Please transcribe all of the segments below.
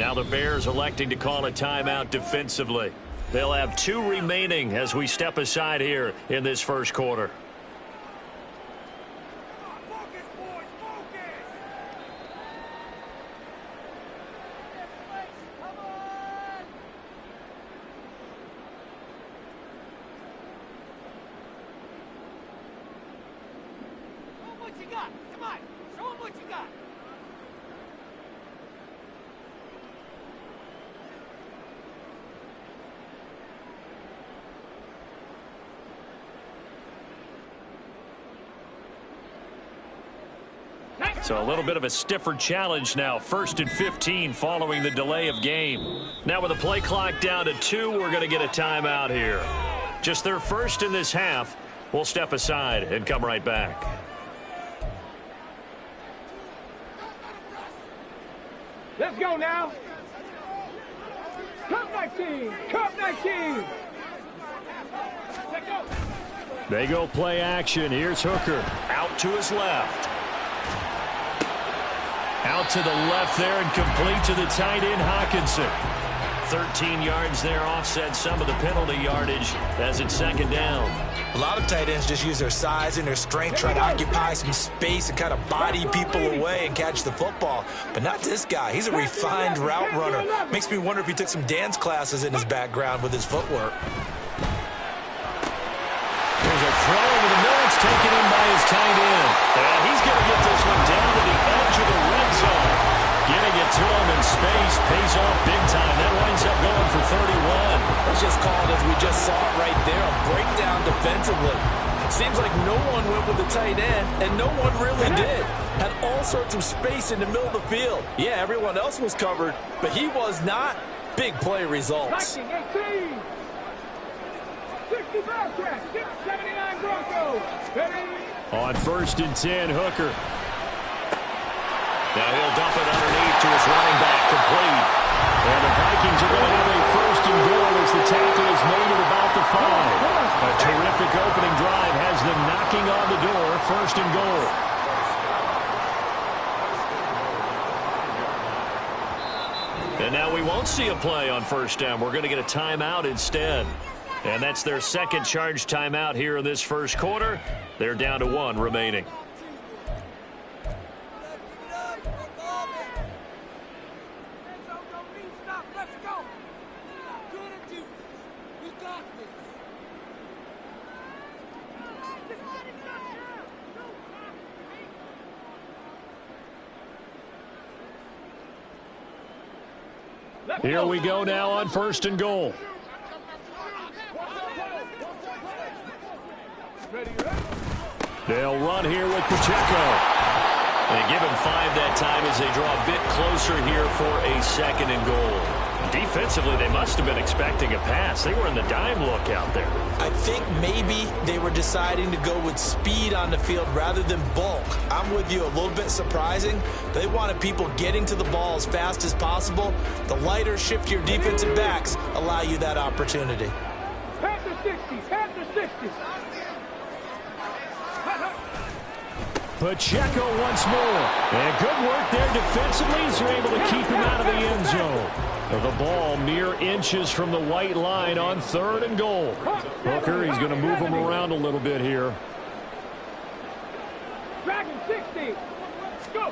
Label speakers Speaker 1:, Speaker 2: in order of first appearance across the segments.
Speaker 1: Now the Bears electing to call a timeout defensively. They'll have 2 remaining as we step aside here in this first quarter. So a little bit of a stiffer challenge now. 1st and 15 following the delay of game. Now with the play clock down to 2, we're going to get a timeout here. Just their first in this half. We'll step aside and come right back.
Speaker 2: Let's go now. Cup 19. Cup 19. Let's go.
Speaker 1: They go play action. Here's Hooker. Out to his left. Out to the left there and complete to the tight end, Hockenson. 13 yards there, offset some of the penalty yardage as it's 2nd down.
Speaker 3: A lot of tight ends just use their size and their strength, try to occupy some space and kind of body people away and catch the football. But not this guy. He's a refined route runner. Makes me wonder if he took some dance classes in his background with his footwork.
Speaker 1: There's a throw over the middle. It's taken in by his tight end. And he's going to get this one down to the edge of the red zone. Getting it to him in space pays off big time. That winds up going for 31.
Speaker 4: That's just called, as we just saw it right there, a breakdown defensively. Seems like no one went with the tight end, and no one really did. Had all sorts of space in the middle of the field. Yeah, everyone else was covered, but he was not. Big play results.
Speaker 2: 18. 60 Bearcats. 79 Broncos.
Speaker 1: On 1st and 10, Hooker. Now he'll dump it underneath to his running back, complete. And the Vikings are going to have a 1st and goal as the tackle is made at about the 5. A terrific opening drive has them knocking on the door. 1st and goal. And now we won't see a play on 1st down. We're going to get a timeout instead. And that's their 2nd charge timeout here in this first quarter. They're down to 1 remaining. Here we go now on 1st and goal. They'll run here with Pacheco. They give him 5 that time as they draw a bit closer here for a 2nd and goal. Defensively, they must have been expecting a pass. They were in the dime look out there.
Speaker 3: I think maybe they were deciding to go with speed on the field rather than bulk. I'm with you, a little bit surprising. They wanted people getting to the ball as fast as possible. The lighter, shiftier defensive backs allow you that opportunity.
Speaker 2: Pass the 60s. Pass the 60s.
Speaker 1: Pacheco once more. And good work there defensively as they're able to keep him out of the end zone. The ball mere inches from the white line on 3rd and goal. Hooker, he's going to move him around a little bit here.
Speaker 2: Dragon 60. Go.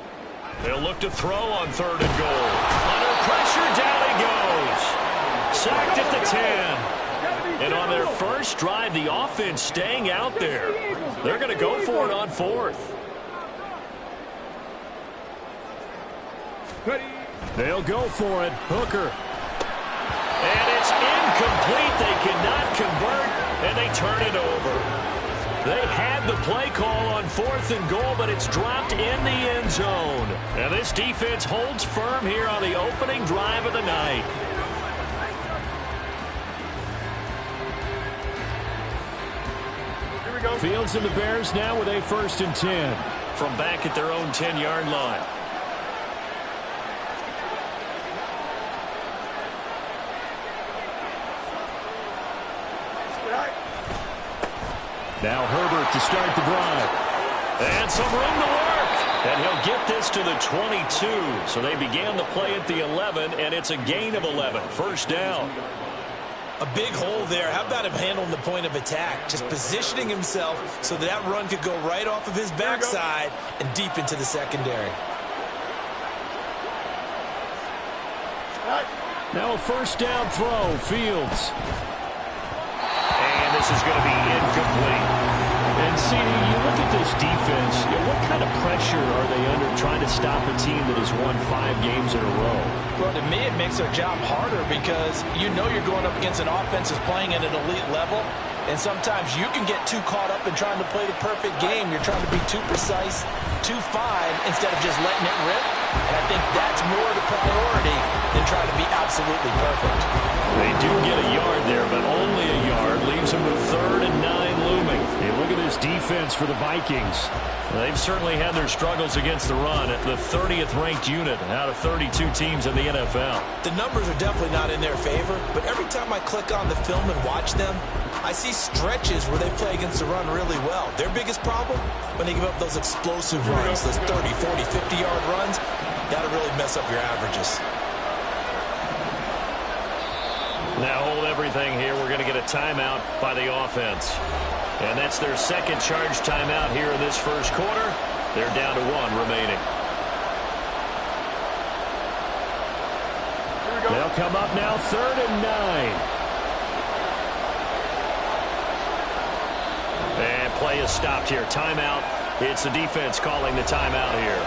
Speaker 1: They'll look to throw on 3rd and goal. Under pressure, down he goes. Sacked at the 10. And on their first drive, the offense staying out there. They're going to go for it on 4th. They'll go for it. Hooker. And it's incomplete. They cannot convert, and they turn it over. They had the play call on 4th and goal, but it's dropped in the end zone. And this defense holds firm here on the opening drive of the night.
Speaker 2: Here we go.
Speaker 1: Fields and the Bears now with a 1st and 10 from back at their own 10-yard line. Now Herbert to start the drive. And some room to work. And he'll get this to the 22. So they began the play at the 11, and it's a gain of 11. First down.
Speaker 3: A big hole there. How about him handling the point of attack? Just positioning himself so that run could go right off of his backside and deep into the secondary.
Speaker 1: Now a first down throw. Fields. And this is going to be incomplete. And, CD, you look at this defense, what kind of pressure are they under trying to stop a team that has won 5 games in a row?
Speaker 3: Well, to me, it makes their job harder because you know you're going up against an offense that's playing at an elite level, and sometimes you can get too caught up in trying to play the perfect game. You're trying to be too precise, too fine, instead of just letting it rip. And I think that's more the priority than trying to be absolutely perfect.
Speaker 1: They do get a yard there, but only a yard. Leaves them with 3rd and 9 looming. Hey, look at this defense for the Vikings. They've certainly had their struggles against the run at the 30th ranked unit out of 32 teams in the NFL.
Speaker 3: The numbers are definitely not in their favor, but every time I click on the film and watch them, I see stretches where they play against the run really well. Their biggest problem, when they give up those explosive runs, those 30, 40, 50-yard runs, that'll really mess up your averages.
Speaker 1: Now hold everything here. We're going to get a timeout by the offense. And that's their second charge timeout here in this first quarter. They're down to 1 remaining. They'll come up now 3rd and 9. And play is stopped here. Timeout. It's the defense calling the timeout here.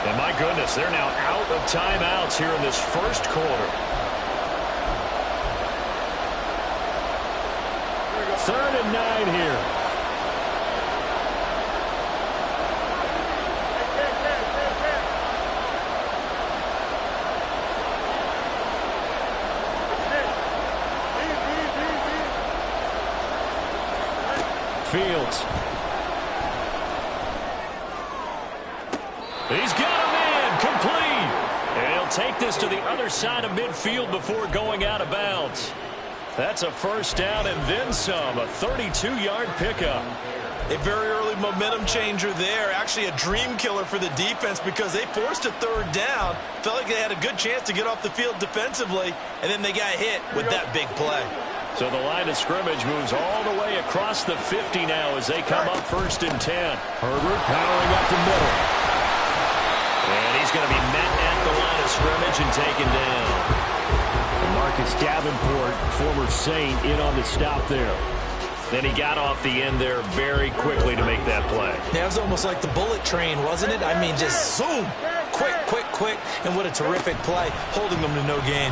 Speaker 1: And my goodness, they're now out of timeouts here in this first quarter. 3rd and 9 here. Fields. He's got a man complete. And he'll take this to the other side of midfield before going out of bounds. That's a first down and then some, a 32-yard pickup.
Speaker 3: A very early momentum changer there. Actually a dream killer for the defense because they forced a 3rd down. Felt like they had a good chance to get off the field defensively, and then they got hit with that big play.
Speaker 1: So the line of scrimmage moves all the way across the 50 now as they come up 1st and 10. Herbert powering up the middle. And he's going to be met at the line of scrimmage and taken down. Marcus Davenport, former Saint, in on the stop there. Then he got off the end there very quickly to make that play.
Speaker 3: Yeah, it was almost like the bullet train, wasn't it? I mean, just zoom, quick, quick, quick, and what a terrific play, holding them to no gain.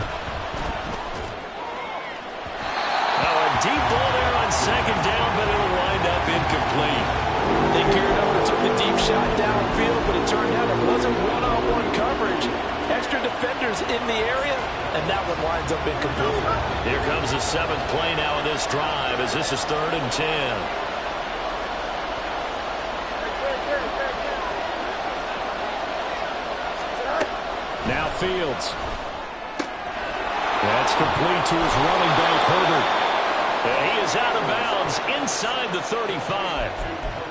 Speaker 1: Now a deep ball there on 2nd down, but it'll wind up incomplete.
Speaker 3: They carried over and took the deep shot downfield, but it turned out it wasn't one-on-one coverage. Extra defenders in the area, and that one winds up incomplete.
Speaker 1: Here comes the 7th play now of this drive as this is 3rd and 10. Now Fields. That's complete to his running back, Herbert. And he is out of bounds inside the 35.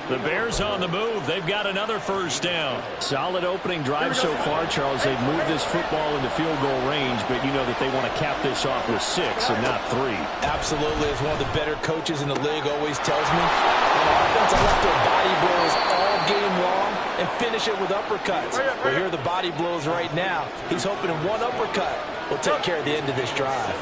Speaker 1: The Bears on the move. They've got another first down. Solid opening drive so far, Charles. They've moved this football into field goal range, but you know that they want to cap this off with 6 and not 3.
Speaker 3: Absolutely. As one of the better coaches in the league always tells me, on offense, I like their body blows all game long and finish it with uppercuts. Well, here are the body blows right now. He's hoping one uppercut will take care of the end of this drive.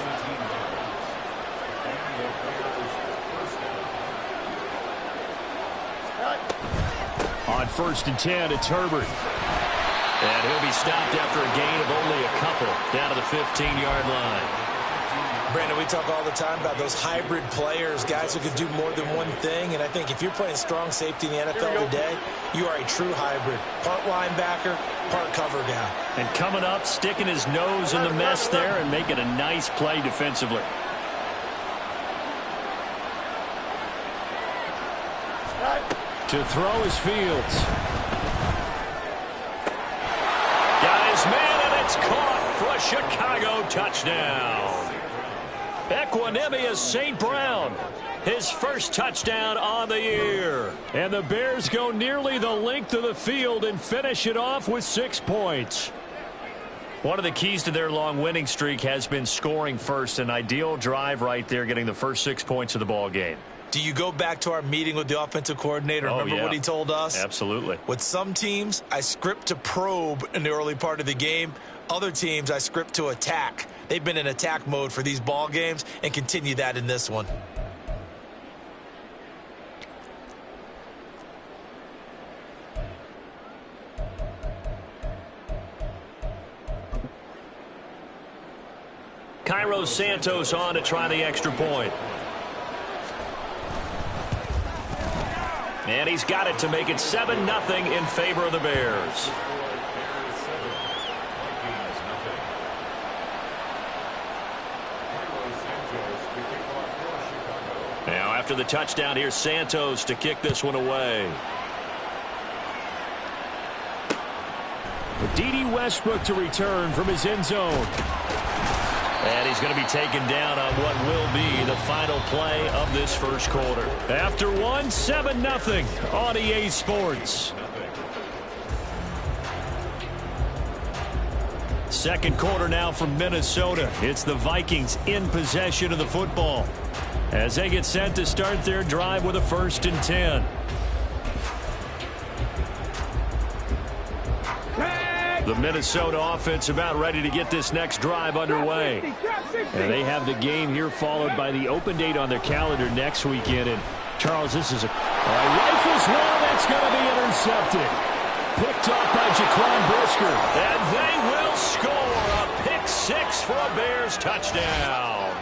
Speaker 1: On 1st and 10, it's Herbert. And he'll be stopped after a gain of only a couple down to the 15-yard line.
Speaker 3: Brandon, we talk all the time about those hybrid players, guys who can do more than one thing. And I think if you're playing strong safety in the NFL today, you are a true hybrid. Part linebacker, part cover guy.
Speaker 1: And coming up, sticking his nose in the mess there and making a nice play defensively. To throw is Fields. Got his man, and it's caught for a Chicago touchdown. Equanimeous St. Brown, his first touchdown on the year. And the Bears go nearly the length of the field and finish it off with 6 points. One of the keys to their long winning streak has been scoring first. An ideal drive right there, getting the first 6 points of the ball game.
Speaker 3: Do you go back to our meeting with the offensive coordinator? Remember what he told us?
Speaker 1: Absolutely.
Speaker 3: With some teams, I script to probe in the early part of the game. Other teams, I script to attack. They've been in attack mode for these ball games and continue that in this one.
Speaker 1: Cairo Santos on to try the extra point. And he's got it to make it 7-0 in favor of the Bears. Now after the touchdown, here's Santos to kick this one away. D.D. Westbrook to return from his end zone. And he's going to be taken down on what will be the final play of this first quarter. After one, 7-0 on EA Sports. Second quarter now from Minnesota. It's the Vikings in possession of the football as they get set to start their drive with a 1st and 10. The Minnesota offense about ready to get this next drive underway. And they have the game here followed by the open date on their calendar next weekend. And Charles, this is a rifles one that's going to be intercepted. Picked off by Jaquan Brisker. And they will score a pick 6 for a Bears touchdown.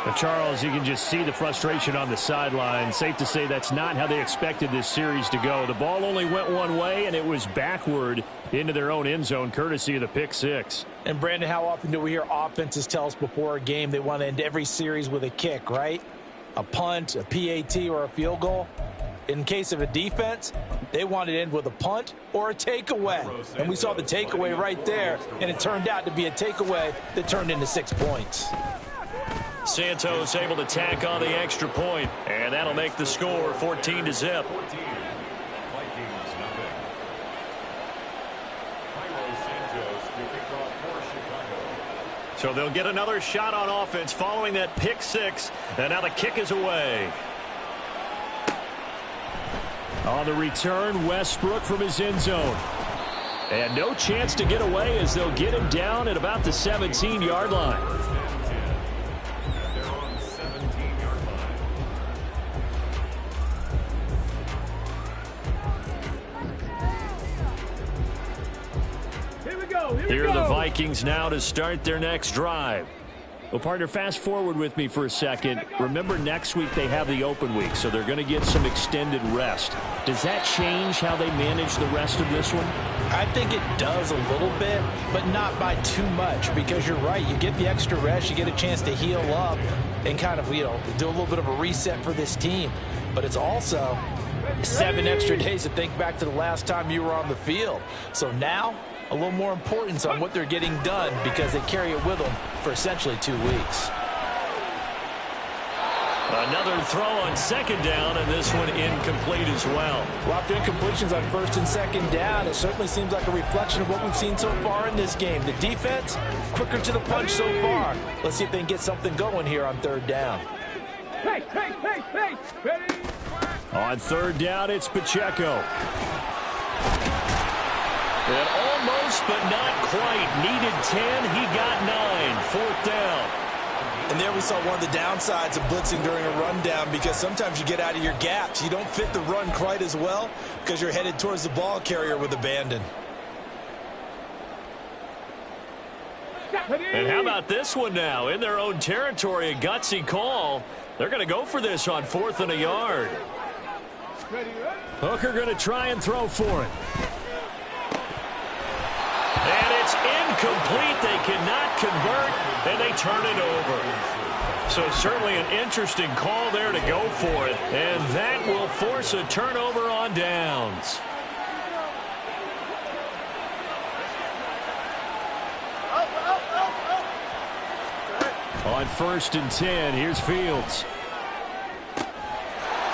Speaker 1: Now, Charles, you can just see the frustration on the sideline. Safe to say that's not how they expected this series to go. The ball only went one way, and it was backward into their own end zone, courtesy of the pick 6.
Speaker 3: And, Brandon, how often do we hear offenses tell us before a game they want to end every series with a kick, right? A punt, a PAT, or a field goal. In case of a defense, they want to end with a punt or a takeaway. And we saw the takeaway right there, and it turned out to be a takeaway that turned into 6 points.
Speaker 1: Santos able to tack on the extra point, and that'll make the score 14-0. So they'll get another shot on offense following that pick 6, and now the kick is away. On the return, Westbrook from his end zone. And no chance to get away as they'll get him down at about the 17-yard line. Here are the Vikings now to start their next drive. Well, partner, fast forward with me for a second. Remember, next week they have the open week, so they're going to get some extended rest. Does that change how they manage the rest of this one?
Speaker 3: I think it does a little bit, but not by too much, because you're right. You get the extra rest, you get a chance to heal up and kind of, do a little bit of a reset for this team. But it's also 7 extra days to think back to the last time you were on the field. So now, a little more importance on what they're getting done because they carry it with them for essentially 2 weeks.
Speaker 1: Another throw on second down, and this one incomplete as well.
Speaker 3: Well, after incompletions on 1st and 2nd down, it certainly seems like a reflection of what we've seen so far in this game. The defense, quicker to the punch so far. Let's see if they can get something going here on 3rd down.
Speaker 2: Hey, ready?
Speaker 1: On 3rd down, it's Pacheco. And almost, but not quite. Needed 10. He got 9. 4th down.
Speaker 3: And there we saw one of the downsides of blitzing during a rundown, because sometimes you get out of your gaps. You don't fit the run quite as well because you're headed towards the ball carrier with abandon.
Speaker 1: And how about this one now? In their own territory, a gutsy call. They're going to go for this on 4th and a yard. Hooker going to try and throw for it. And it's incomplete. They cannot convert, and they turn it over. So certainly an interesting call there to go for it, and that will force a turnover on downs. On 1st and 10, here's Fields.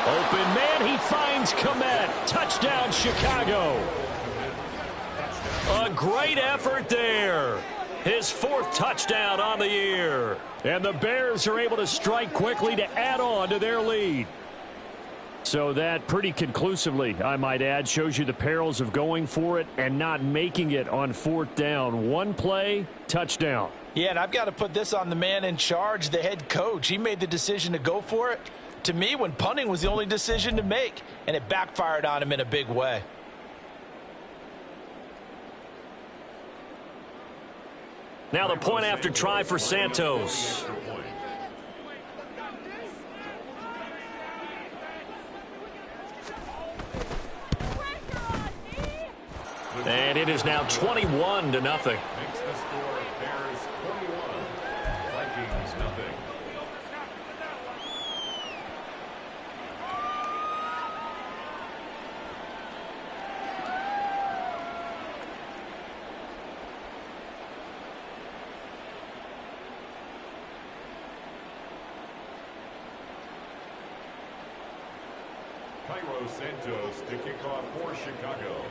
Speaker 1: Open man, he finds Kmet. Touchdown, Chicago. A great effort there. His 4th touchdown on the year. And the Bears are able to strike quickly to add on to their lead. So that pretty conclusively, I might add, shows you the perils of going for it and not making it on 4th down. One play, touchdown.
Speaker 3: Yeah, and I've got to put this on the man in charge, the head coach. He made the decision to go for it. To me, when punting was the only decision to make, and it backfired on him in a big way.
Speaker 1: Now the point after try for Santos. And it is now 21-0.
Speaker 5: Makes the score Bears 21, Vikings nothing. Cairo Santos to kick off for Chicago.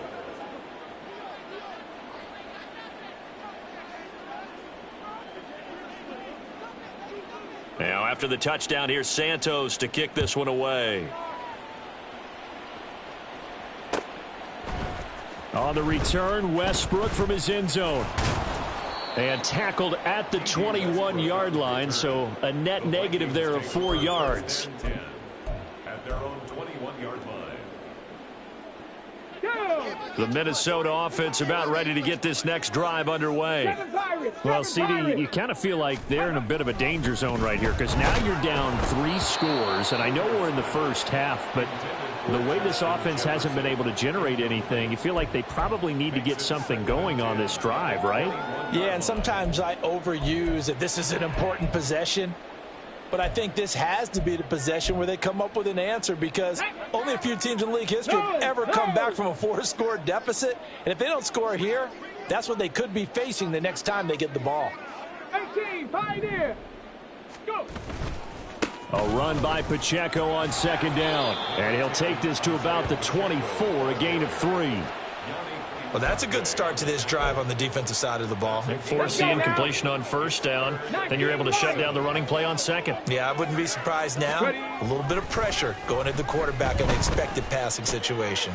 Speaker 1: Now after the touchdown, here's Santos to kick this one away. On the return, Westbrook from his end zone. And tackled at the 21-yard line, so a net negative there of 4 yards.
Speaker 5: At their own 21-yard line.
Speaker 1: The Minnesota offense about ready to get this next drive underway. Well, CD, you kind of feel like they're in a bit of a danger zone right here because now you're down 3 scores, and I know we're in the first half, but the way this offense hasn't been able to generate anything, you feel like they probably need to get something going on this drive, right?
Speaker 3: Yeah, and sometimes I overuse that this is an important possession. But I think this has to be the possession where they come up with an answer because only a few teams in league history have ever come back from a 4-score deficit. And if they don't score here, that's what they could be facing the next time they get the ball.
Speaker 2: 18, pioneer. Go.
Speaker 1: A run by Pacheco on 2nd down. And he'll take this to about the 24, a gain of 3.
Speaker 3: Well, that's a good start to this drive on the defensive side of the ball.
Speaker 1: Force the incompletion on 1st down. Then you're able to shut down the running play on 2nd.
Speaker 3: Yeah, I wouldn't be surprised now. A little bit of pressure going at the quarterback in an expected passing situation.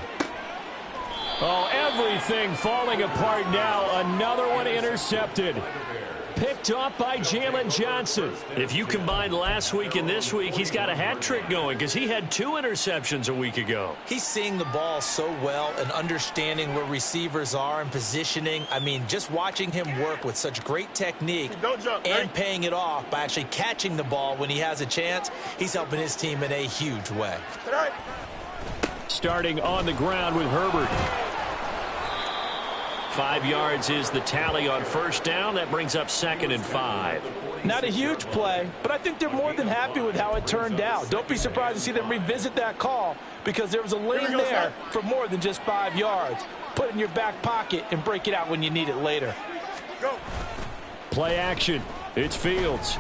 Speaker 1: Oh, everything falling apart now. Another one intercepted. Picked off by Jalen Johnson. If you combine last week and this week, he's got a hat trick going because he had 2 interceptions a week ago.
Speaker 3: He's seeing the ball so well and understanding where receivers are and positioning. I mean, just watching him work with such great technique and paying it off by actually catching the ball when he has a chance, he's helping his team in a huge way.
Speaker 1: Starting on the ground with Herbert. 5 yards is the tally on 1st down. That brings up 2nd and 5.
Speaker 3: Not a huge play, but I think they're more than happy with how it turned out. Don't be surprised to see them revisit that call because there was a lane there for more than just 5 yards. Put it in your back pocket and break it out when you need it later.
Speaker 2: Go.
Speaker 1: Play action. It's Fields.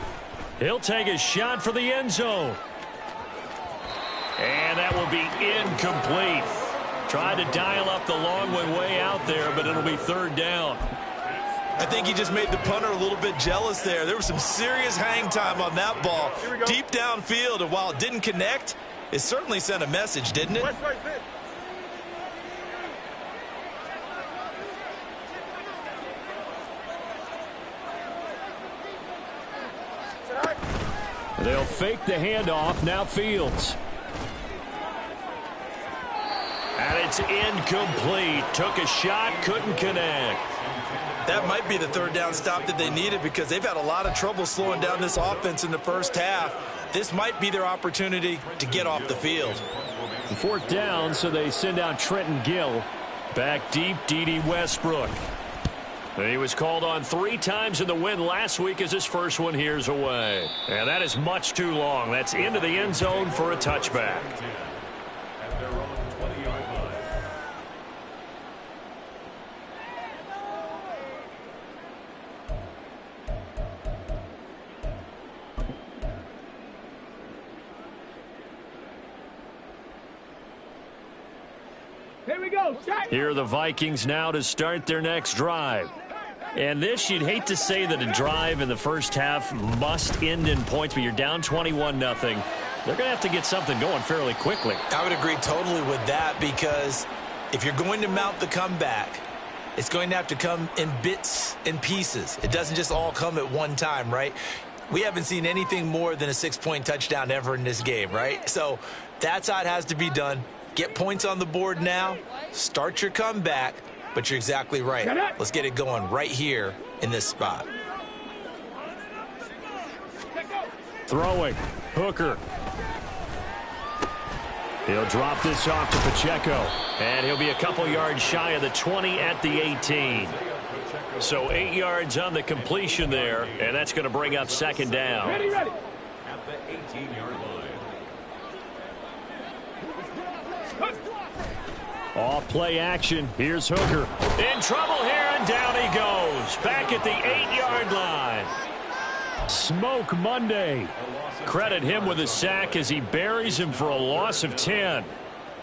Speaker 1: He'll take a shot for the end zone. And that will be incomplete. Tried to dial up the long way out there, but it'll be 3rd down.
Speaker 3: I think he just made the punter a little bit jealous there. There was some serious hang time on that ball. Deep downfield, and while it didn't connect, it certainly sent a message, didn't it?
Speaker 1: They'll fake the handoff. Now Fields. And it's incomplete. Took a shot, couldn't connect.
Speaker 3: That might be the 3rd down stop that they needed because they've had a lot of trouble slowing down this offense in the first half. This might be their opportunity to get off the field.
Speaker 1: 4th down, so they send out Trenton Gill. Back deep, Dede Westbrook. He was called on 3 times in the win last week as his first one here's away. And that is much too long. That's into the end zone for a touchback.
Speaker 5: At their own 20-yard line.
Speaker 2: Ready, go. Shot.
Speaker 1: Here are the Vikings now to start their next drive. And this, you'd hate to say that a drive in the first half must end in points, but you're down 21-0. They're going to have to get something going fairly quickly.
Speaker 3: I would agree totally with that, because if you're going to mount the comeback, it's going to have to come in bits and pieces. It doesn't just all come at one time, right? We haven't seen anything more than a 6-point touchdown ever in this game, right? So that's how it has to be done. Get points on the board now. Start your comeback. But you're exactly right. Let's get it going right here in this spot.
Speaker 1: Throwing. Hooker. He'll drop this off to Pacheco. And he'll be a couple yards shy of the 20 at the 18. So 8 yards on the completion there. And that's going to bring up second down.
Speaker 2: Ready, ready.
Speaker 5: At the 18-yard line.
Speaker 1: Off play action. Here's Hooker. In trouble here, and down he goes. Back at the 8-yard line. Smoke Monday. Credit him with a sack as he buries him for a loss of 10.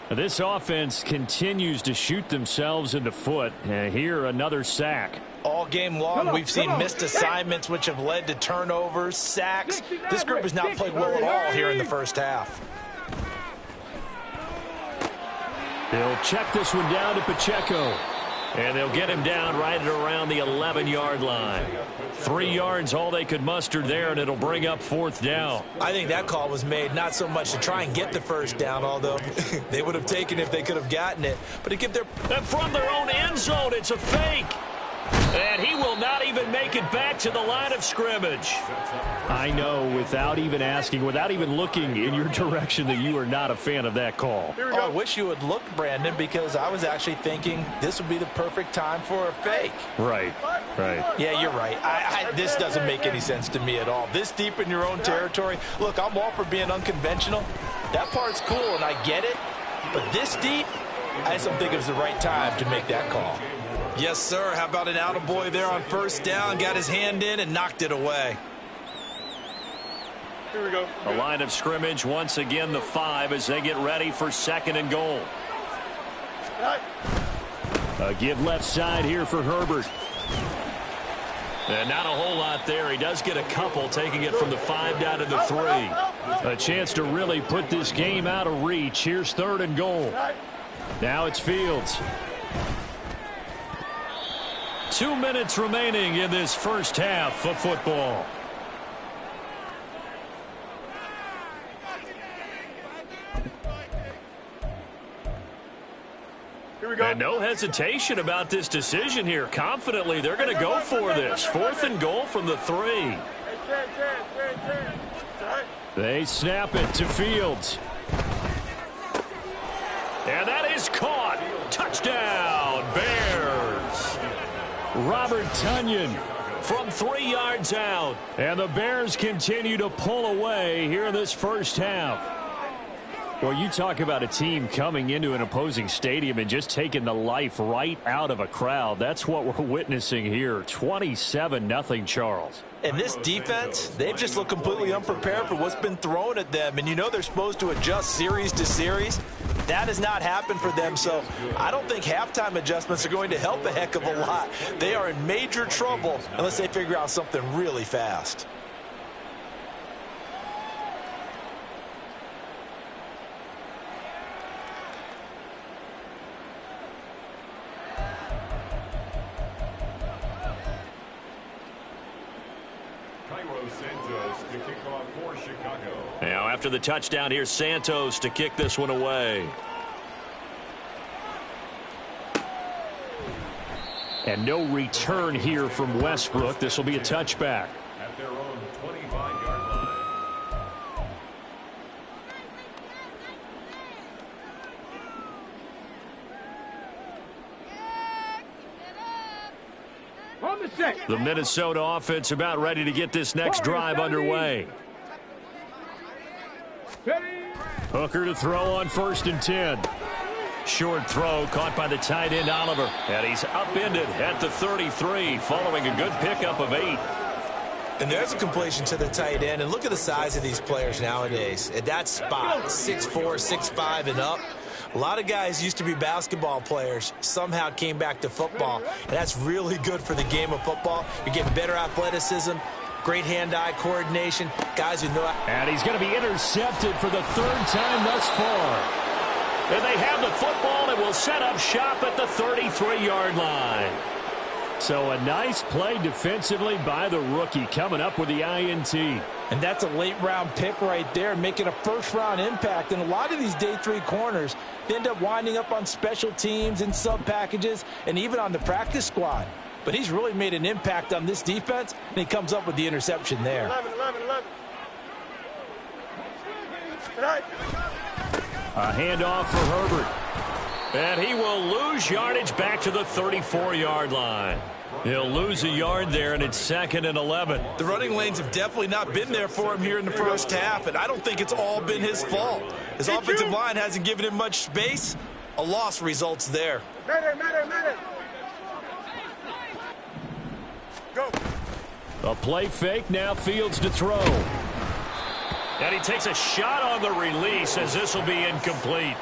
Speaker 1: This offense continues to shoot themselves in the foot. Here, another sack.
Speaker 3: All game long, we've seen missed assignments, which have led to turnovers, sacks. This group has not played well at all here in the first half.
Speaker 1: They'll check this one down to Pacheco. And they'll get him down right at around the 11-yard line. 3 yards, all they could muster there, and it'll bring up fourth down.
Speaker 3: I think that call was made not so much to try and get the first down, although they would have taken it if they could have gotten it, but to give their...
Speaker 1: And from their own end zone, it's a fake. And he will not even make it back to the line of scrimmage. I know, without even asking, without even looking in your direction, that you are not a fan of that call.
Speaker 3: Oh, I wish you would look, Brandon, because I was actually thinking this would be the perfect time for a fake.
Speaker 1: Right, right.
Speaker 3: Yeah, you're right. This doesn't make any sense to me at all. This deep in your own territory, look, I'm all for being unconventional. That part's cool, and I get it. But this deep, I just don't think it was the right time to make that call. Yes, sir. How about an attaboy there on first down? Got his hand in and knocked it away.
Speaker 2: Here we go.
Speaker 1: A line of scrimmage, once again the 5 as they get ready for second and goal. A give left side here for Herbert. And not a whole lot there. He does get a couple, taking it from the 5 down to the 3. A chance to really put this game out of reach. Here's third and goal. Now it's Fields. 2 minutes remaining in this first half of football.
Speaker 2: Here we go.
Speaker 1: And no hesitation about this decision here. Confidently, they're going to go for this. 4th and goal from the 3. They snap it to Fields. And that is caught. Touchdown, Bears. Robert Tonyan from 3 yards out. And the Bears continue to pull away here in this first half. Well, you talk about a team coming into an opposing stadium and just taking the life right out of a crowd. That's what we're witnessing here. 27-0, Charles.
Speaker 3: And this defense, they've just looked completely unprepared for what's been thrown at them. And you know they're supposed to adjust series to series. That has not happened for them, so I don't think halftime adjustments are going to help a heck of a lot. They are in major trouble unless they figure out something really fast.
Speaker 5: To kick off for Chicago.
Speaker 1: Now after the touchdown, here's Santos to kick this one away. And no return here from Westbrook. This will be a touchback.
Speaker 5: At their own 25-yard line.
Speaker 2: On the set.
Speaker 1: The Minnesota offense about ready to get this next drive underway.
Speaker 2: Ready.
Speaker 1: Hooker to throw on 1st and 10. Short throw caught by the tight end Oliver. And he's upended at the 33 following a good pickup of 8.
Speaker 3: And there's a completion to the tight end. And look at the size of these players nowadays. At that spot, 6'4", 6'5", and up. A lot of guys used to be basketball players, somehow came back to football, and that's really good for the game of football. You're getting better athleticism, great hand-eye coordination, guys who know.
Speaker 1: And he's going to be intercepted for the third time thus far. And they have the football and will set up shop at the 33-yard line. So a nice play defensively by the rookie, coming up with the INT.
Speaker 4: And that's a late-round pick right there, making a first-round impact. And a lot of these day 3 corners, they end up winding up on special teams and sub-packages and even on the practice squad. But he's really made an impact on this defense, and he comes up with the interception there.
Speaker 2: 11.
Speaker 1: A handoff for Herbert. And he will lose yardage back to the 34-yard line. He'll lose a yard there, and it's 2nd and 11.
Speaker 3: The running lanes have definitely not been there for him here in the first half, and I don't think it's all been his fault. His offensive line hasn't given him much space. A loss results there.
Speaker 2: Matter. Go.
Speaker 1: A play fake, now Fields to throw. And he takes a shot on the release as this will be incomplete.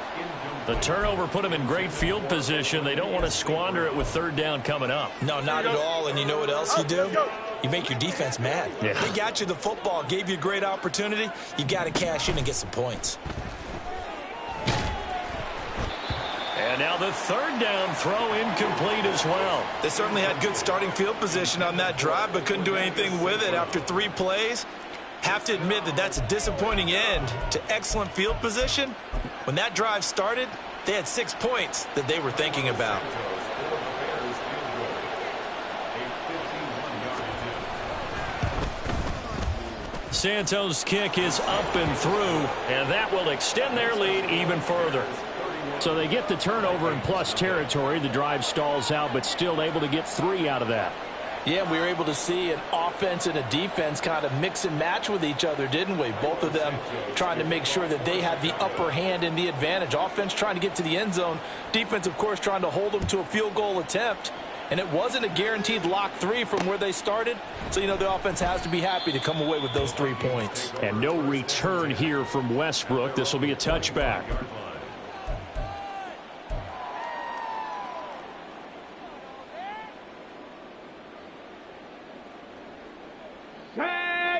Speaker 1: The turnover put him in great field position. They don't want to squander it with third down coming up.
Speaker 3: No, not at all. And you know what else you do? You make your defense mad.
Speaker 1: Yeah.
Speaker 3: They got you the football, gave you a great opportunity. You got to cash in and get some points.
Speaker 1: And now the third down throw incomplete as well.
Speaker 3: They certainly had good starting field position on that drive, but couldn't do anything with it after 3 plays. Have to admit that that's a disappointing end to excellent field position. When that drive started, they had 6 points that they were thinking about.
Speaker 1: Santos' kick is up and through, and that will extend their lead even further. So they get the turnover in plus territory. The drive stalls out, but still able to get 3 out of that.
Speaker 4: Yeah, we were able to see an offense and a defense kind of mix and match with each other, didn't we? Both of them trying to make sure that they had the upper hand and the advantage. Offense trying to get to the end zone. Defense, of course, trying to hold them to a field goal attempt. And it wasn't a guaranteed lock 3 from where they started. So, you know, the offense has to be happy to come away with those 3 points.
Speaker 1: And no return here from Westbrook. This will be a touchback.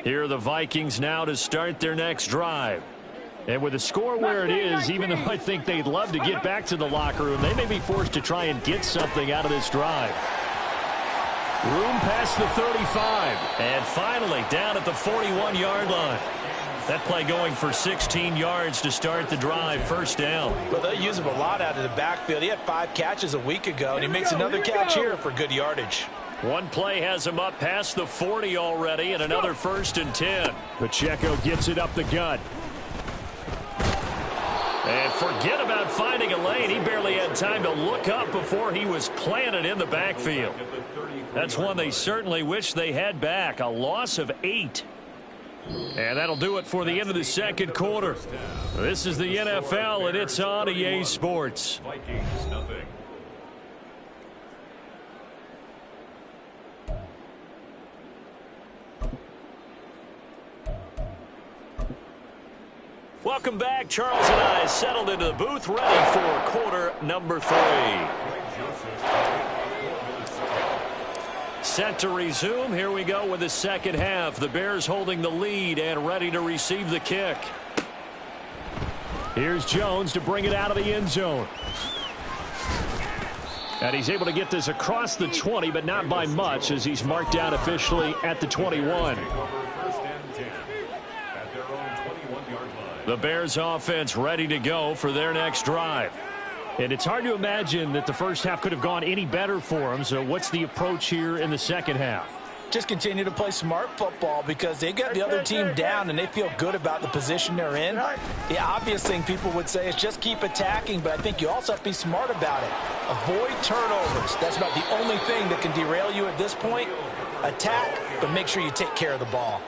Speaker 1: Here are the Vikings now to start their next drive. And with the score where it is, even though I think they'd love to get back to the locker room, they may be forced to try and get something out of this drive. Room past the 35. And finally down at the 41-yard line. That play going for 16 yards to start the drive, first down.
Speaker 4: Well, they'll use him a lot out of the backfield. He had 5 catches a week ago, and he makes another catch here for good yardage.
Speaker 1: One play has him up past the 40 already, and another 1st and 10. Pacheco gets it up the gut. And forget about finding a lane. He barely had time to look up before he was planted in the backfield. That's one they certainly wish they had back. A loss of 8. And that'll do it for the end of the second quarter. This is the NFL, and it's on EA Sports.
Speaker 5: Vikings, nothing.
Speaker 1: Welcome back. Charles and I settled into the booth, ready for quarter number 3. Set to resume. Here we go with the second half. The Bears holding the lead and ready to receive the kick. Here's Jones to bring it out of the end zone. And he's able to get this across the 20, but not by much, as he's marked down officially at the 21. The Bears offense ready to go for their next drive. And it's hard to imagine that the first half could have gone any better for them. So what's the approach here in the second half?
Speaker 4: Just continue to play smart football because they got the other team down and they feel good about the position they're in. The obvious thing people would say is just keep attacking, but I think you also have to be smart about it. Avoid turnovers. That's about the only thing that can derail you at this point. Attack, but make sure you take care of the ball.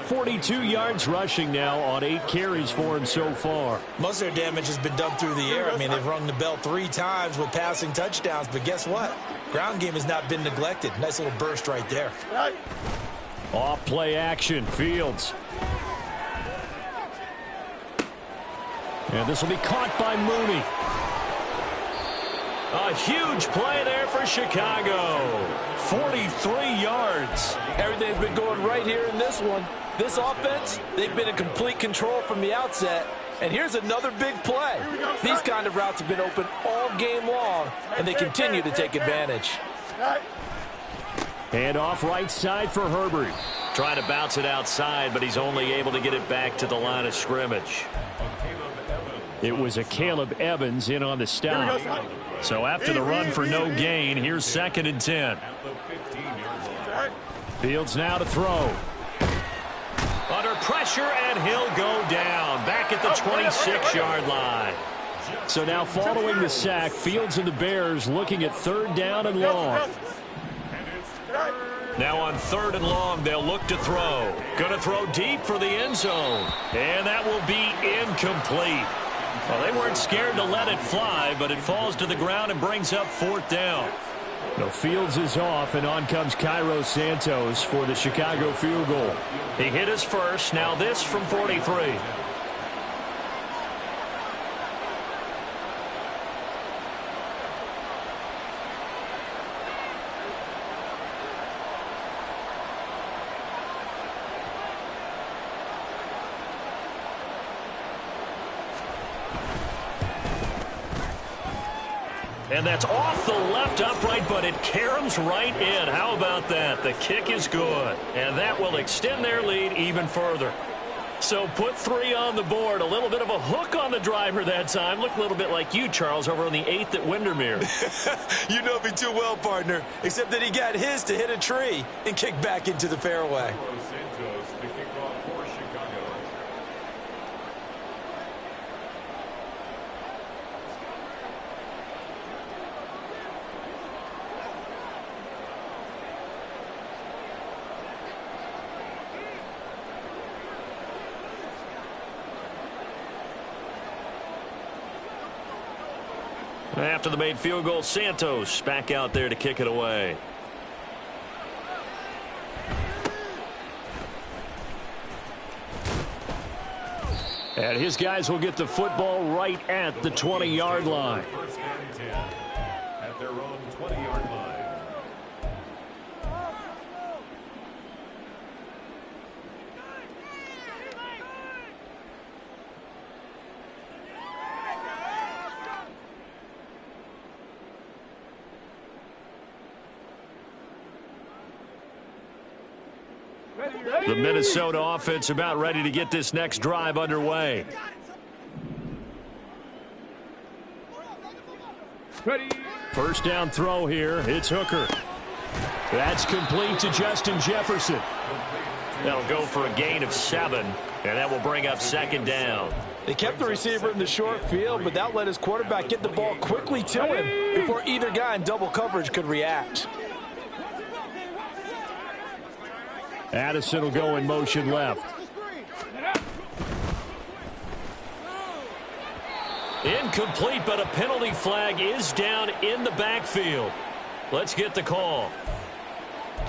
Speaker 1: 42 yards rushing now on 8 carries for him so far.
Speaker 3: Most of their damage has been done through the air. I mean, they've rung the bell 3 times with passing touchdowns, but guess what? Ground game has not been neglected. Nice little burst right there.
Speaker 1: Off play action, Fields. And this will be caught by Mooney. A huge play there for Chicago. 43 yards.
Speaker 4: Everything's been going right here in this one. This offense, they've been in complete control from the outset. And here's another big play. These kind of routes have been open all game long, and they continue to take advantage.
Speaker 1: And off right side for Herbert. Trying to bounce it outside, but he's only able to get it back to the line of scrimmage. It was a Caleb Evans in on the stop. So after the run for no gain, here's 2nd and 10. Fields now to throw. Under pressure, and he'll go down. Back at the 26-yard line. So now following the sack, Fields and the Bears looking at 3rd down and long. Now on 3rd and long, they'll look to throw. Going to throw deep for the end zone. And that will be incomplete. Well, they weren't scared to let it fly, but it falls to the ground and brings up 4th down. The Fields is off, and on comes Cairo Santos for the Chicago field goal. He hit his first. Now this from 43. And that's off the left upright, but it caroms right in. How about that? The kick is good. And that will extend their lead even further. So put 3 on the board. A little bit of a hook on the driver that time. Looked a little bit like you, Charles, over on the 8th at Windermere.
Speaker 3: You know me too well, partner, except that he got his to hit a tree and kick back into the fairway.
Speaker 5: Santos to kick off for Chicago.
Speaker 1: After the made field goal, Santos back out there to kick it away. And his guys will get the football right at the 20-yard line.
Speaker 5: 1st and 10 at their own 20-yard line.
Speaker 1: The Minnesota offense about ready to get this next drive underway. First down throw here. It's Hooker. That's complete to Justin Jefferson. That'll go for a gain of 7, and that will bring up 2nd down.
Speaker 4: They kept the receiver in the short field, but that let his quarterback get the ball quickly to him before either guy in double coverage could react.
Speaker 1: Addison will go in motion left. Incomplete, but a penalty flag is down in the backfield. Let's get the call.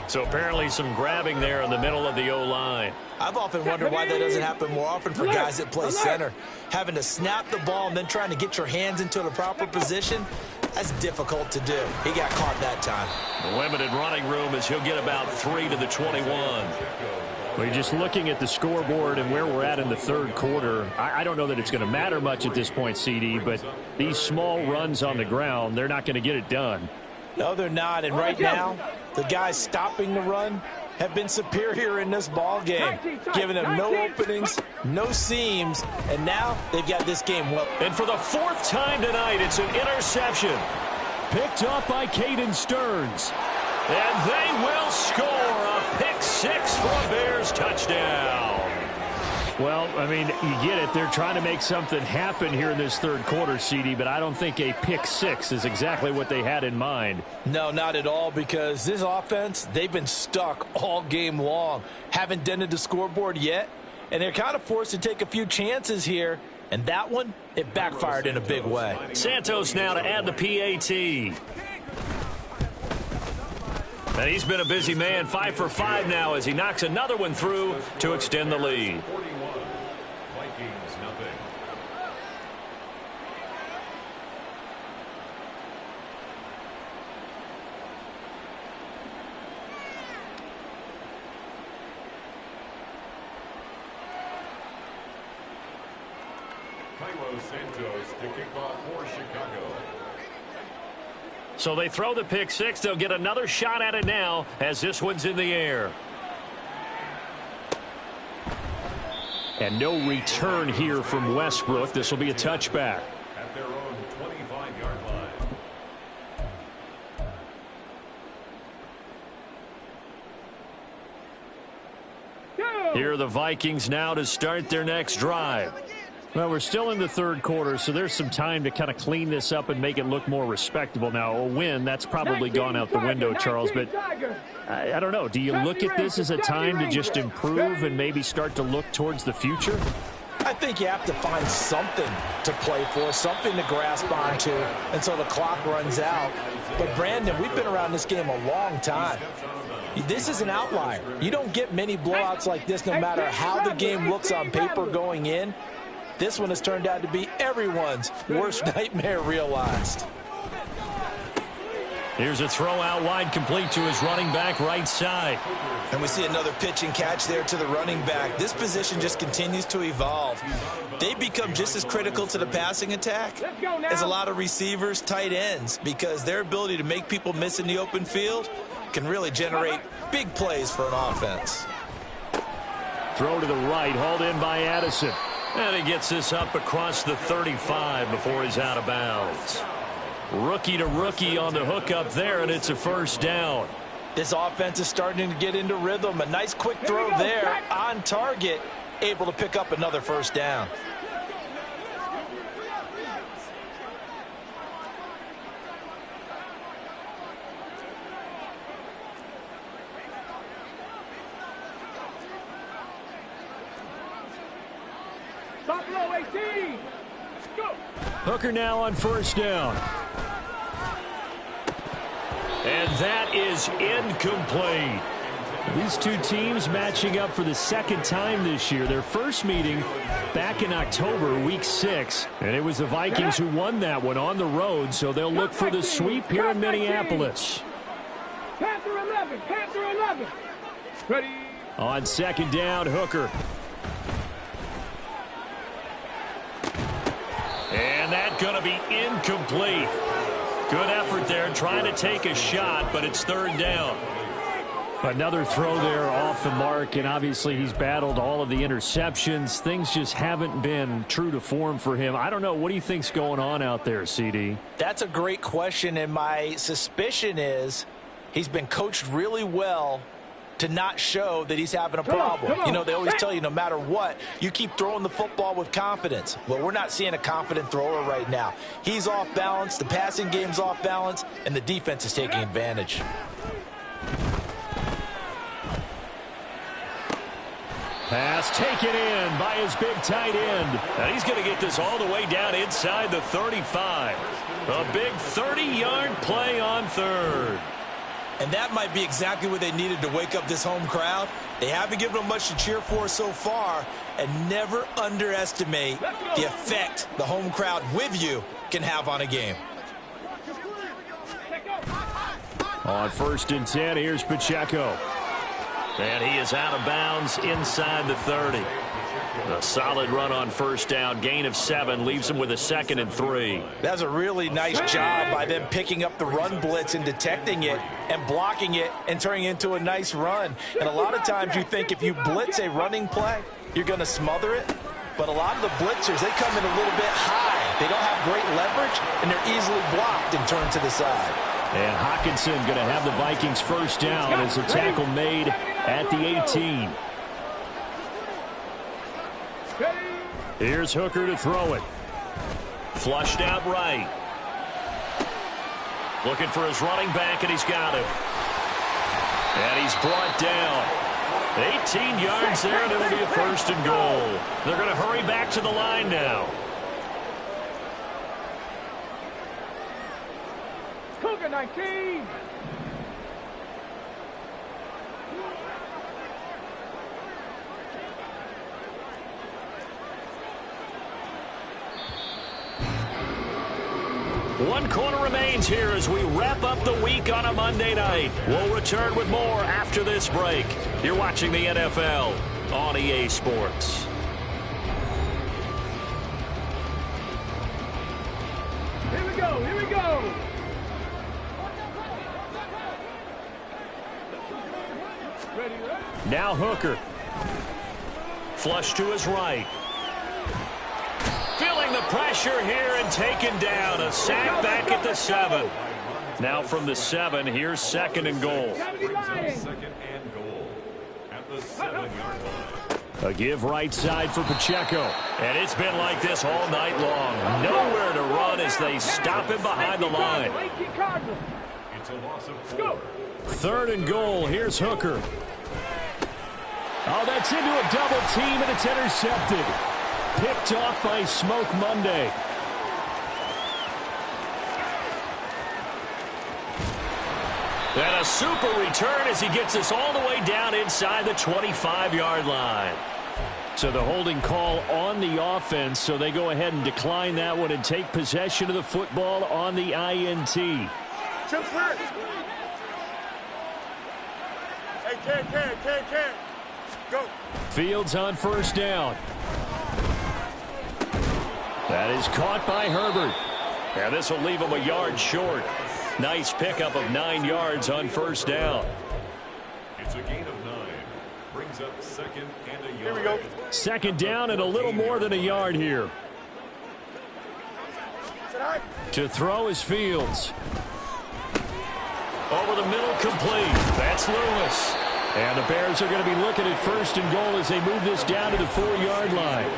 Speaker 1: So apparently some grabbing there in the middle of the O-line.
Speaker 3: I've often wondered why that doesn't happen more often for guys that play center. Having to snap the ball and then trying to get your hands into the proper position, that's difficult to do. He got caught that time.
Speaker 1: Limited running room as he'll get about 3 to the 21. Well, you're just looking at the scoreboard and where we're at in the 3rd quarter. I don't know that it's going to matter much at this point, CD, but these small runs on the ground, they're not going to get it done.
Speaker 4: No, they're not. And right now, the guys stopping the run have been superior in this ball game, giving them no openings, no seams, and now they've got this game well.
Speaker 1: And for the 4th time tonight, it's an interception. Picked up by Caden Stearns. And they will score a pick 6 for a Bears touchdown. Well, I mean, you get it. They're trying to make something happen here in this 3rd quarter, CD, but I don't think a pick 6 is exactly what they had in mind.
Speaker 4: No, not at all, because this offense, they've been stuck all game long. Haven't dented the scoreboard yet, and they're kind of forced to take a few chances here, and that one, it backfired in a big way.
Speaker 1: Santos now to add the PAT. And he's been a busy man, 5 for 5 now as he knocks another one through to extend the lead.
Speaker 5: 41, Vikings nothing. Carlos Santos to kick off for Chicago.
Speaker 1: So they throw the pick six. They'll get another shot at it now as this one's in the air. And no return here from Westbrook. This will be a touchback.
Speaker 5: At their own 25-yard line.
Speaker 1: Here are the Vikings now to start their next drive. Well, we're still in the third quarter, so there's some time to kind of clean this up and make it look more respectable. Now, a win, that's probably gone out the window, Charles, but I don't know. Do you look at this as a time to just improve and maybe start to look towards the future?
Speaker 3: I think you have to find something to play for, something to grasp onto until the clock runs out. But, Brandon, we've been around this game a long time. This is an outlier. You don't get many blowouts like this no matter how the game looks on paper going in. This one has turned out to be everyone's worst nightmare realized.
Speaker 1: Here's a throw out wide, complete to his running back right side.
Speaker 3: And we see another pitch and catch there to the running back. This position just continues to evolve. They become just as critical to the passing attack as a lot of receivers, tight ends, because their ability to make people miss in the open field can really generate big plays for an offense.
Speaker 1: Throw to the right, hauled in by Addison. And he gets this up across the 35 before he's out of bounds. Rookie to rookie on the hook up there, and it's a first down.
Speaker 3: This offense is starting to get into rhythm. A nice quick throw there on target, able to pick up another first down.
Speaker 2: Buffalo 18. Go.
Speaker 1: Hooker now on first down. And that is incomplete. These two teams matching up for the second time this year. Their first meeting back in October, week 6. And it was the Vikings who won that one on the road, so they'll look for the sweep here in Minneapolis.
Speaker 2: Panther 11. Panther 11. Ready.
Speaker 1: On second down, Hooker. And that's going to be incomplete. Good effort there, trying to take a shot, but it's third down. Another throw there off the mark, and obviously he's battled all of the interceptions. Things just haven't been true to form for him. I don't know. What do you think's going on out there, CD?
Speaker 3: That's a great question, and my suspicion is he's been coached really well to not show that he's having a problem. You know, they always tell you no matter what, you keep throwing the football with confidence. Well, we're not seeing a confident thrower right now. He's off balance, the passing game's off balance, and the defense is taking advantage.
Speaker 1: Pass taken in by his big tight end. And he's going to get this all the way down inside the 35. A big 30-yard play on third.
Speaker 3: And that might be exactly what they needed to wake up this home crowd. They haven't given them much to cheer for so far, and never underestimate the effect the home crowd with you can have on a game.
Speaker 1: On first and 10, here's Pacheco. And he is out of bounds inside the 30. A solid run on first down. Gain of 7 leaves him with a 2nd and 3.
Speaker 3: That's a really nice job by them picking up the run blitz and detecting it and blocking it and turning it into a nice run. And a lot of times you think if you blitz a running play, you're going to smother it. But a lot of the blitzers, they come in a little bit high. They don't have great leverage, and they're easily blocked and turned to the side.
Speaker 1: And Hockenson going to have the Vikings first down as a tackle made at the 18. Here's Hooker to throw it. Flushed out right. Looking for his running back, and he's got it. And he's brought down. 18 yards there, and it'll be a first and goal. They're going to hurry back to the line now.
Speaker 2: Cougar 19.
Speaker 1: One quarter remains here as we wrap up the week on a Monday night. We'll return with more after this break. You're watching the NFL on EA Sports.
Speaker 2: go. Here we go. Ready, ready.
Speaker 1: Now Hooker. Flush to his right. Feeling the pressure here and taken down. A sack back at the 7. Now from the 7, here's 2nd and goal.
Speaker 5: Brings up 2nd and goal at the 7-yard line.
Speaker 1: A give right side for Pacheco. And it's been like this all night long. Nowhere to run as they stop him behind the line.
Speaker 5: It's a loss of 4.
Speaker 1: 3rd and goal. Here's Hooker. Oh, that's into a double team, and it's intercepted. Picked off by Smoke Monday. And a super return as he gets us all the way down inside the 25-yard line. So the holding call on the offense, so they go ahead and decline that one and take possession of the football on the INT.
Speaker 2: Chips first. Hey, can. Go.
Speaker 1: Fields on 1st down. That is caught by Herbert. And this will leave him a yard short. Nice pickup of 9 yards on 1st down.
Speaker 5: It's a gain of 9. Brings up 2nd and a yard.
Speaker 2: Here we go.
Speaker 1: 2nd down and a little more than a yard here. To throw is Fields. Over the middle, complete. That's Lewis. And the Bears are going to be looking at 1st and goal as they move this down to the 4-yard line.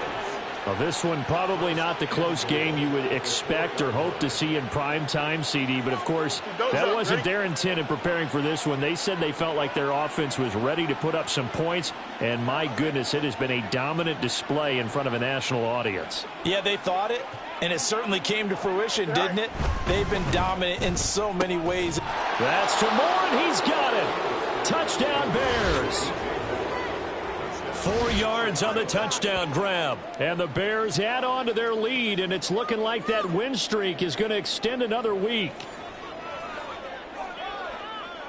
Speaker 1: Well, this one probably not the close game you would expect or hope to see in prime time, CD. But, of course, that wasn't their intent in preparing for this one. They said they felt like their offense was ready to put up some points. And, my goodness, it has been a dominant display in front of a national audience.
Speaker 3: Yeah, they thought it, and it certainly came to fruition, didn't it? They've been dominant in so many ways.
Speaker 1: That's to Moore, and he's got it. Touchdown, Bears. 4 yards on the touchdown grab. And the Bears add on to their lead, and it's looking like that win streak is going to extend another week.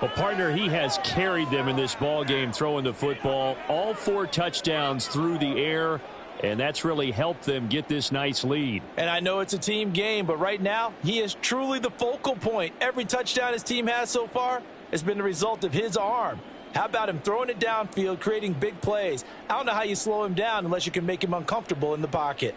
Speaker 1: Well, partner, he has carried them in this ball game throwing the football. All 4 touchdowns through the air, and that's really helped them get this nice lead.
Speaker 3: And I know it's a team game, but right now, he is truly the focal point. Every touchdown his team has so far has been the result of his arm. How about him throwing it downfield, creating big plays? I don't know how you slow him down unless you can make him uncomfortable in the pocket.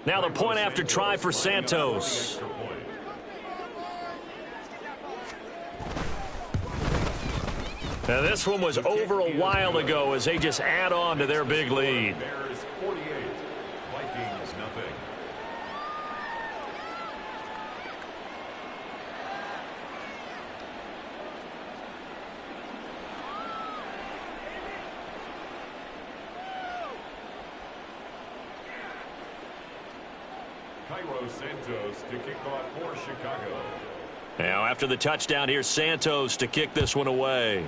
Speaker 1: Now the point after try for Santos. Now this one was over a while ago as they just add on to their big lead.
Speaker 5: Bears 48, Vikings nothing. Cairo Santos to kick off for Chicago.
Speaker 1: Now after the touchdown, here's Santos to kick this one away.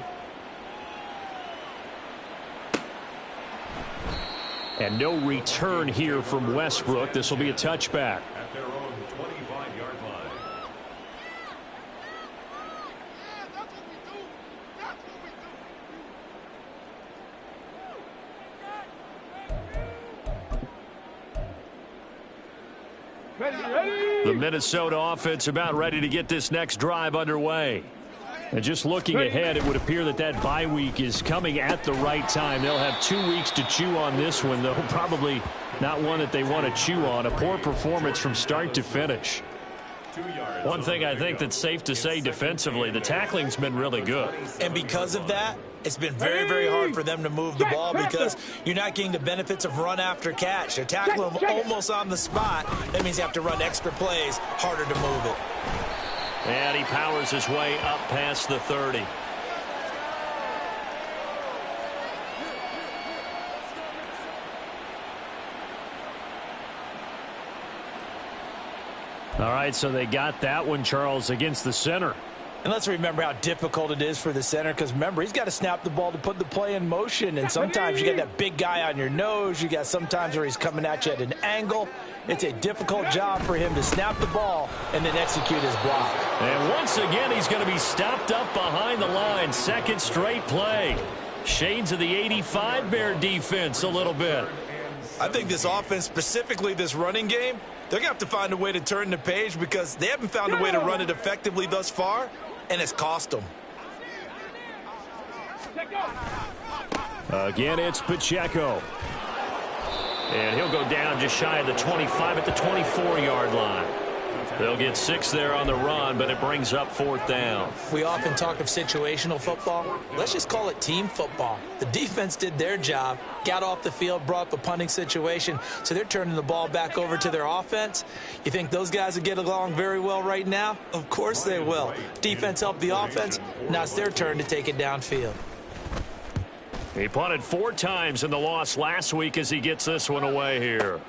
Speaker 1: And no return here from Westbrook. This will be a touchback.
Speaker 5: At their own 25-yard line.
Speaker 2: Ready.
Speaker 1: The Minnesota offense about ready to get this next drive underway. And just looking ahead, it would appear that that bye week is coming at the right time. They'll have 2 weeks to chew on this one, though probably not one that they want to chew on. A poor performance from start to finish.
Speaker 5: 2 yards.
Speaker 1: One thing I think that's safe to say defensively, the tackling's been really good.
Speaker 3: And because of that, it's been very, very hard for them to move the ball because you're not getting the benefits of run after catch. They're tackling them almost on the spot. That means you have to run extra plays, harder to move it.
Speaker 1: And he powers his way up past the 30. All right, so they got that one, Charles, against the center.
Speaker 3: And let's remember how difficult it is for the center, because remember, he's got to snap the ball to put the play in motion, and sometimes you get that big guy on your nose. You got sometimes where he's coming at you at an angle. It's a difficult job for him to snap the ball and then execute his block.
Speaker 1: And once again, he's going to be stopped up behind the line. Second straight play. Shades of the 85 Bear defense a little bit.
Speaker 3: I think this offense, specifically this running game, they're going to have to find a way to turn the page, because they haven't found a way to run it effectively thus far, and it's cost them.
Speaker 1: Again, it's Pacheco. And he'll go down just shy of the 25 at the 24-yard line. They'll get 6 there on the run, but it brings up 4th down.
Speaker 3: We often talk of situational football. Let's just call it team football. The defense did their job, got off the field, brought up a punting situation, so they're turning the ball back over to their offense. You think those guys will get along very well right now? Of course they will. Defense helped the offense. Now it's their turn to take it downfield.
Speaker 1: He punted 4 times in the loss last week as he gets this one away here.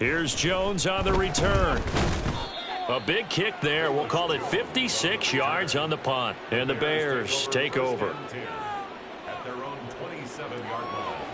Speaker 1: Here's Jones on the return. A big kick there. We'll call it 56 yards on the punt. And the Bears take over.
Speaker 5: At their own 27-yard line.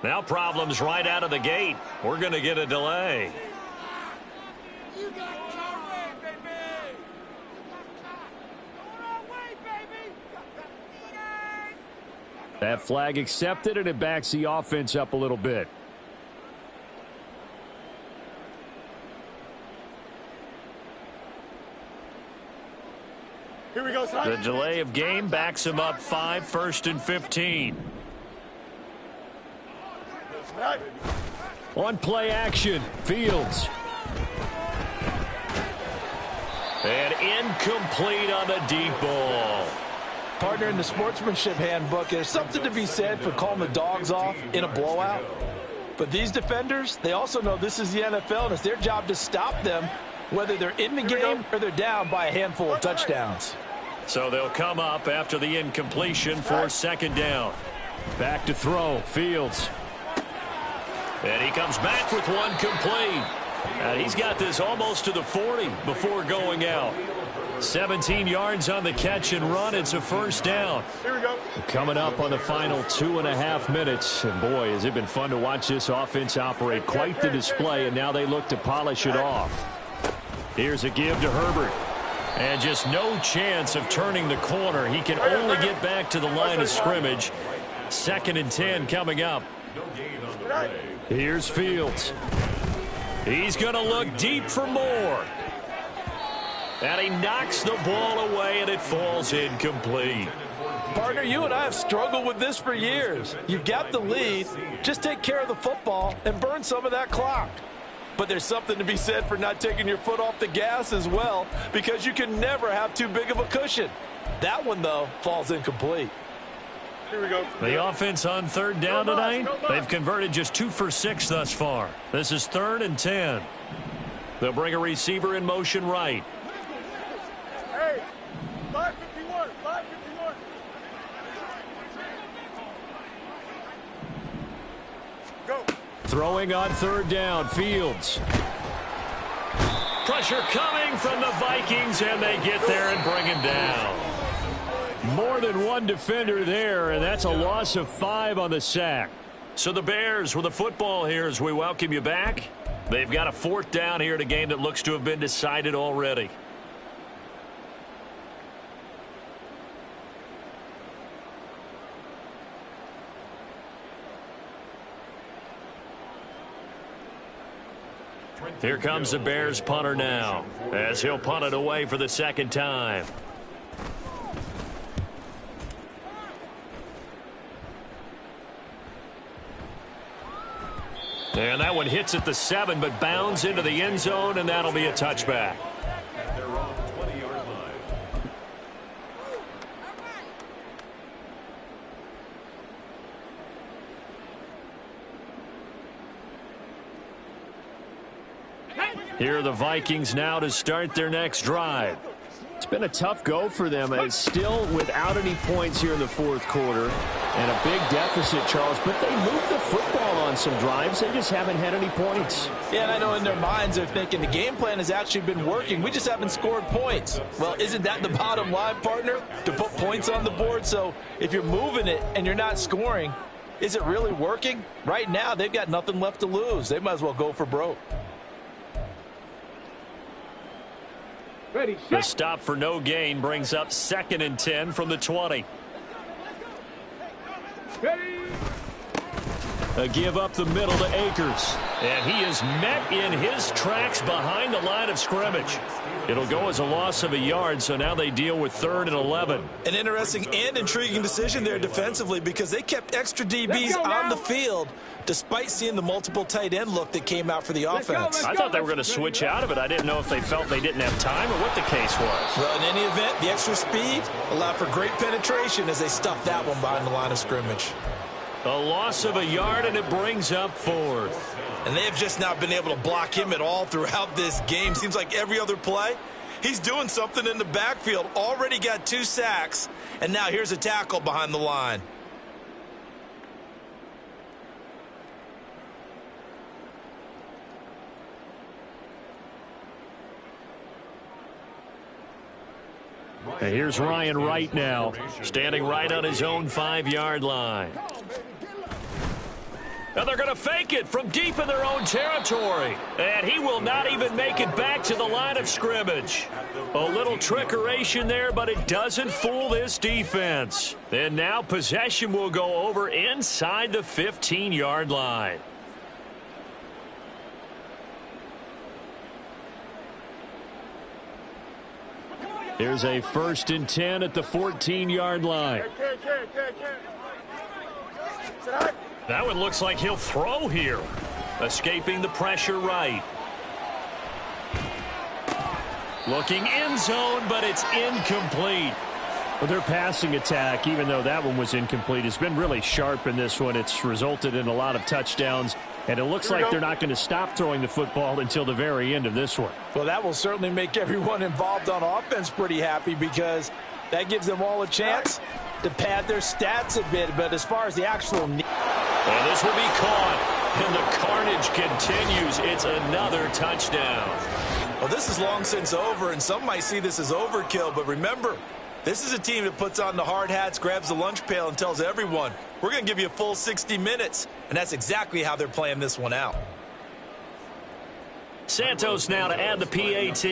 Speaker 1: Now problems right out of the gate. We're going to get a delay. That flag accepted, and it backs the offense up a little bit.
Speaker 2: Here we go, son.
Speaker 1: The delay of game backs him up 5, 1st and 15. On play action, Fields. And incomplete on the deep ball.
Speaker 3: Partner, in the sportsmanship handbook, there's something to be said for calling the dogs off in a blowout. But these defenders, they also know this is the NFL, and it's their job to stop them, whether they're in the game or they're down by a handful of touchdowns.
Speaker 1: So they'll come up after the incompletion for 2nd down. Back to throw, Fields. And he comes back with one complete. And he's got this almost to the 40 before going out. 17 yards on the catch and run. It's a 1st down.
Speaker 2: Here we go.
Speaker 1: Coming up on the final 2.5 minutes. And boy, has it been fun to watch this offense operate. Quite the display, and now they look to polish it off. Here's a give to Herbert. And just no chance of turning the corner. He can only get back to the line of scrimmage. 2nd and 10 coming up.
Speaker 5: No gain on the play.
Speaker 1: Here's Fields. He's going to look deep for more. And he knocks the ball away, and it falls incomplete.
Speaker 4: Partner, you and I have struggled with this for years. You've got the lead. Just take care of the football and burn some of that clock. But there's something to be said for not taking your foot off the gas as well, because you can never have too big of a cushion. That one, though, falls incomplete.
Speaker 2: Here we go.
Speaker 1: The offense on third down tonight, they've converted just 2 for 6 thus far. This is 3rd and 10. They'll bring a receiver in motion right.
Speaker 2: Hey, 551, 551. Go.
Speaker 1: Throwing on third down, Fields. Pressure coming from the Vikings, and they get there and bring him down. More than one defender there, and that's a loss of 5 on the sack. So the Bears with the football here as we welcome you back. They've got a 4th down here in a game that looks to have been decided already. Here comes the Bears punter now, as he'll punt it away for the 2nd time. And that one hits at the 7, but bounds into the end zone, and that'll be a touchback.
Speaker 5: They're on the 20-yard line.
Speaker 1: Here are the Vikings now to start their next drive.
Speaker 6: It's been a tough go for them. It's still without any points here in the 4th quarter and a big deficit, Charles, but they moved the football on some drives. They just haven't had any points.
Speaker 3: Yeah, and I know in their minds they're thinking the game plan has actually been working. We just haven't scored points. Well, isn't that the bottom line, partner? To put points on the board? So if you're moving it and you're not scoring, is it really working? Right now, they've got nothing left to lose. They might as well go for broke.
Speaker 2: Ready,
Speaker 1: The
Speaker 2: set.
Speaker 1: stop for no gain brings up 2nd and 10 from the 20.
Speaker 2: Ready.
Speaker 1: A give up the middle to Akers. And he is met in his tracks behind the line of scrimmage. It'll go as a loss of a yard, so now they deal with 3rd and 11.
Speaker 3: An interesting and intriguing decision there defensively, because they kept extra DBs on the field despite seeing the multiple tight end look that came out for the offense.
Speaker 1: I thought they were going to switch out of it. I didn't know if they felt they didn't have time or what the case was.
Speaker 3: Well, in any event, the extra speed allowed for great penetration as they stuffed that one behind the line of scrimmage.
Speaker 1: A loss of a yard, and it brings up 4th.
Speaker 3: And they have just not been able to block him at all throughout this game. Seems like every other play, he's doing something in the backfield. Already got 2 sacks, and now here's a tackle behind the line.
Speaker 1: And here's Ryan Wright now, standing right on his own 5-yard line. Now they're going to fake it from deep in their own territory. And he will not even make it back to the line of scrimmage. A little trickeration there, but it doesn't fool this defense. And now possession will go over inside the 15-yard line. Here's a 1st and 10 at the 14-yard line. That one looks like he'll throw here. Escaping the pressure right. Looking end zone, but it's incomplete.
Speaker 6: Well, their passing attack, even though that one was incomplete, has been really sharp in this one. It's resulted in a lot of touchdowns, and it looks like they're not going to stop throwing the football until the very end of this one.
Speaker 3: Well, that will certainly make everyone involved on offense pretty happy, because that gives them all a chance to pad their stats a bit. But as far as the actual need...
Speaker 1: And this will be caught, and the carnage continues. It's another touchdown.
Speaker 3: Well, this is long since over, and some might see this as overkill, but remember, this is a team that puts on the hard hats, grabs the lunch pail, and tells everyone, we're going to give you a full 60 minutes. And that's exactly how they're playing this one out.
Speaker 1: Santos now to add the PAT.